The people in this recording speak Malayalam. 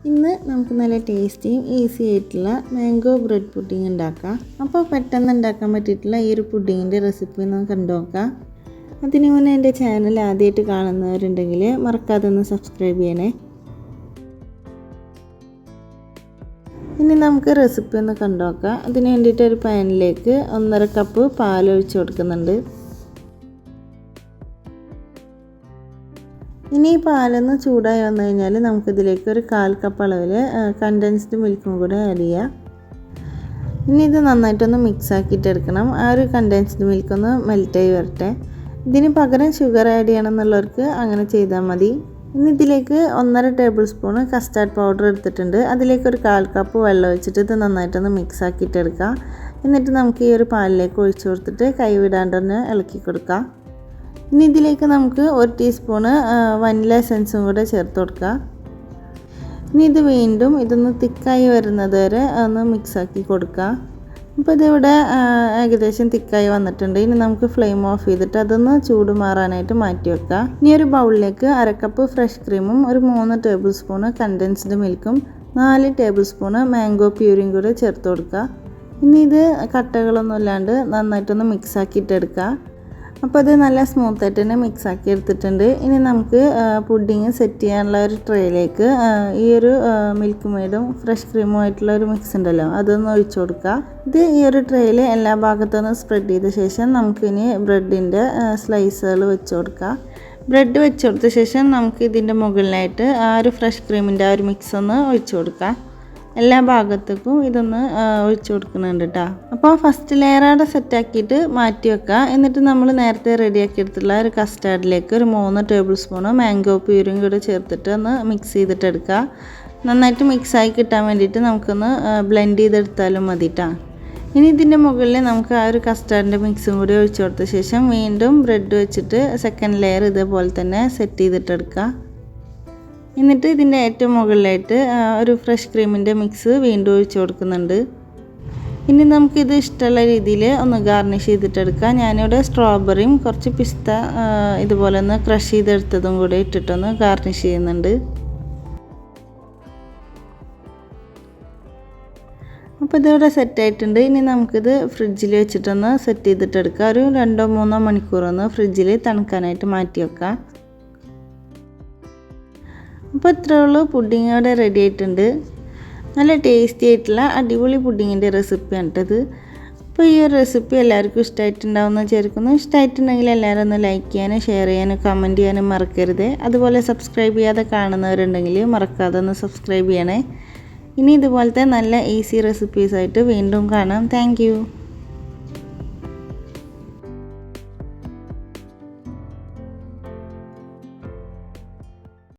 ഇന്ന് നമുക്ക് നല്ല ടേസ്റ്റിയും ഈസി ആയിട്ടുള്ള മാംഗോ ബ്രെഡ് പുഡിംഗ് ഉണ്ടാക്കാം. അപ്പോൾ പെട്ടെന്ന് ഉണ്ടാക്കാൻ പറ്റിയിട്ടുള്ള ഈ ഒരു പുഡിങ്ങിൻ്റെ റെസിപ്പി ഒന്ന് കണ്ടു നോക്കാം. അതിന് മുന്നേ എൻ്റെ ചാനൽ ആദ്യമായിട്ട് കാണുന്നവരുണ്ടെങ്കിൽ മറക്കാതെ ഒന്ന് സബ്സ്ക്രൈബ് ചെയ്യണേ. ഇനി നമുക്ക് റെസിപ്പി ഒന്ന് കണ്ടു നോക്കാം. അതിന് വേണ്ടിയിട്ട് ഒരു പാനിലേക്ക് 1.5 കപ്പ് പാൽ ഒഴിച്ച് കൊടുക്കുന്നുണ്ട്. ഇനി ഈ പാലൊന്ന് ചൂടായി വന്നു കഴിഞ്ഞാൽ നമുക്കിതിലേക്ക് ഒരു 1/4 കപ്പ് അളവിൽ കണ്ടൻസ്ഡ് മിൽക്കും കൂടെ ആഡ് ചെയ്യാം. ഇനി ഇത് നന്നായിട്ടൊന്ന് മിക്സ് ആക്കിയിട്ട് എടുക്കണം. ആ ഒരു കണ്ടൻസ്ഡ് മിൽക്കൊന്ന് മെൽറ്റായി വരട്ടെ. ഇതിന് പകരം ഷുഗർ ആഡ് ചെയ്യണമെന്നുള്ളവർക്ക് അങ്ങനെ ചെയ്താൽ മതി. ഇനി ഇതിലേക്ക് 1.5 ടേബിൾ സ്പൂൺ കസ്റ്റാർഡ് പൗഡർ എടുത്തിട്ടുണ്ട്. അതിലേക്ക് ഒരു 1/4 കപ്പ് വെള്ളം ഒഴിച്ചിട്ട് ഇത് നന്നായിട്ടൊന്ന് മിക്സ് ആക്കിയിട്ട് എടുക്കാം. എന്നിട്ട് നമുക്ക് ഈ ഒരു പാലിലേക്ക് ഒഴിച്ച് കൊടുത്തിട്ട് കൈവിടാണ്ടൊന്ന് ഇളക്കി കൊടുക്കാം. ഇനി ഇതിലേക്ക് നമുക്ക് 1 ടീസ്പൂണ് വനില എസൻസും കൂടെ ചേർത്ത് കൊടുക്കുക. ഇനി ഇത് വീണ്ടും ഇതൊന്ന് തിക്കായി വരുന്നത് വരെ ഒന്ന് മിക്സാക്കി കൊടുക്കുക. അപ്പോൾ ഇതിവിടെ ഏകദേശം തിക്കായി വന്നിട്ടുണ്ട്. ഇനി നമുക്ക് ഫ്ലെയിം ഓഫ് ചെയ്തിട്ട് അതൊന്ന് ചൂട് മാറാനായിട്ട് മാറ്റി വെക്കുക. ഇനി ഒരു ബൗളിലേക്ക് 1/2 കപ്പ് ഫ്രഷ് ക്രീമും ഒരു 3 ടേബിൾ സ്പൂണ് കണ്ടൻസ്ഡ് മിൽക്കും 4 ടേബിൾ സ്പൂണ് മാംഗോ പ്യൂരിയും കൂടെ ചേർത്ത് കൊടുക്കുക. ഇനി ഇത് കട്ടകളൊന്നും ഇല്ലാണ്ട് നന്നായിട്ടൊന്ന് മിക്സാക്കിയിട്ടെടുക്കുക. അപ്പോൾ അത് നല്ല സ്മൂത്തായിട്ട് തന്നെ മിക്സാക്കി എടുത്തിട്ടുണ്ട്. ഇനി നമുക്ക് പുഡിങ് സെറ്റ് ചെയ്യാനുള്ള ഒരു ട്രേയിലേക്ക് ഈ ഒരു മിൽക്ക് മെയ്ഡും ഫ്രഷ് ക്രീമും ആയിട്ടുള്ള ഒരു മിക്സ് ഉണ്ടല്ലോ, അതൊന്ന് ഒഴിച്ചു കൊടുക്കുക. ഇത് ഈ ഒരു ട്രേയിൽ എല്ലാ ഭാഗത്തുനിന്ന് സ്പ്രെഡ് ചെയ്ത ശേഷം നമുക്കിനി ബ്രെഡിൻ്റെ സ്ലൈസുകൾ വെച്ച് കൊടുക്കുക. ബ്രെഡ് വെച്ച് കൊടുത്ത ശേഷം നമുക്ക് ഇതിൻ്റെ മുകളിലായിട്ട് ആ ഒരു ഫ്രഷ് ക്രീമിൻ്റെ ആ ഒരു മിക്സ് ഒന്ന് ഒഴിച്ചു കൊടുക്കുക. എല്ലാ ഭാഗത്തേക്കും ഇതൊന്ന് ഒഴിച്ചു കൊടുക്കുന്നുണ്ട് കേട്ടോ. അപ്പോൾ ഫസ്റ്റ് ലെയറാടെ സെറ്റാക്കിയിട്ട് മാറ്റി വെക്കുക. എന്നിട്ട് നമ്മൾ നേരത്തെ റെഡിയാക്കി എടുത്തിട്ടുള്ള ഒരു കസ്റ്റാർഡിലേക്ക് ഒരു 3 ടേബിൾ സ്പൂണ് മാംഗോ പ്യൂരിയും കൂടെ ചേർത്തിട്ട് ഒന്ന് മിക്സ് ചെയ്തിട്ട് എടുക്കുക. നന്നായിട്ട് മിക്സായി കിട്ടാൻ വേണ്ടിയിട്ട് നമുക്കൊന്ന് ബ്ലെൻഡ് ചെയ്തെടുത്താലും മതി കേട്ടോ. ഇനി ഇതിൻ്റെ മുകളിൽ നമുക്ക് ആ ഒരു കസ്റ്റാർഡിൻ്റെ മിക്സും കൂടി ഒഴിച്ചു കൊടുത്ത ശേഷം വീണ്ടും ബ്രെഡ് വെച്ചിട്ട് സെക്കൻഡ് ലെയർ ഇതേപോലെ തന്നെ സെറ്റ് ചെയ്തിട്ടെടുക്കുക. എന്നിട്ട് ഇതിൻ്റെ ഏറ്റവും മുകളിലായിട്ട് ഒരു ഫ്രഷ് ക്രീമിൻ്റെ മിക്സ് വീണ്ടും ഒഴിച്ച് കൊടുക്കുന്നുണ്ട്. ഇനി നമുക്കിത് ഇഷ്ടമുള്ള രീതിയിൽ ഒന്ന് ഗാർണിഷ് ചെയ്തിട്ടെടുക്കാം. ഞാനിവിടെ സ്ട്രോബെറിയും കുറച്ച് പിസ്ത ഇതുപോലെ ഒന്ന് ക്രഷ് ചെയ്തെടുത്തതും കൂടി ഇട്ടിട്ടൊന്ന് ഗാർണിഷ് ചെയ്യുന്നുണ്ട്. അപ്പോൾ ഇതിവിടെ സെറ്റായിട്ടുണ്ട്. ഇനി നമുക്കിത് ഫ്രിഡ്ജിൽ വെച്ചിട്ടൊന്ന് സെറ്റ് ചെയ്തിട്ടെടുക്കാം. ഒരു 2-3 മണിക്കൂറൊന്ന് ഫ്രിഡ്ജിൽ തണുക്കാനായിട്ട് മാറ്റി വെക്കാം. അപ്പോൾ ഇത്രയേ ഉള്ളൂ, പുഡിങ് ഇവിടെ റെഡി ആയിട്ടുണ്ട്. നല്ല ടേസ്റ്റി ആയിട്ടുള്ള അടിപൊളി പുഡിങ്ങിൻ്റെ റെസിപ്പിയാണ് കേട്ടത്. അപ്പോൾ ഈ ഒരു റെസിപ്പി എല്ലാവർക്കും ഇഷ്ടമായിട്ടുണ്ടാവുമെന്ന് വിചാരിക്കുന്നു. ഇഷ്ടമായിട്ടുണ്ടെങ്കിൽ എല്ലാവരും ഒന്ന് ലൈക്ക് ചെയ്യാനും ഷെയർ ചെയ്യാനും കമൻറ്റ് ചെയ്യാനും മറക്കരുത്. അതുപോലെ സബ്സ്ക്രൈബ് ചെയ്യാതെ കാണുന്നവരുണ്ടെങ്കിൽ മറക്കാതെ ഒന്ന് സബ്സ്ക്രൈബ് ചെയ്യണേ. ഇനി ഇതുപോലത്തെ നല്ല ഈസി റെസിപ്പീസായിട്ട് വീണ്ടും കാണാം. താങ്ക്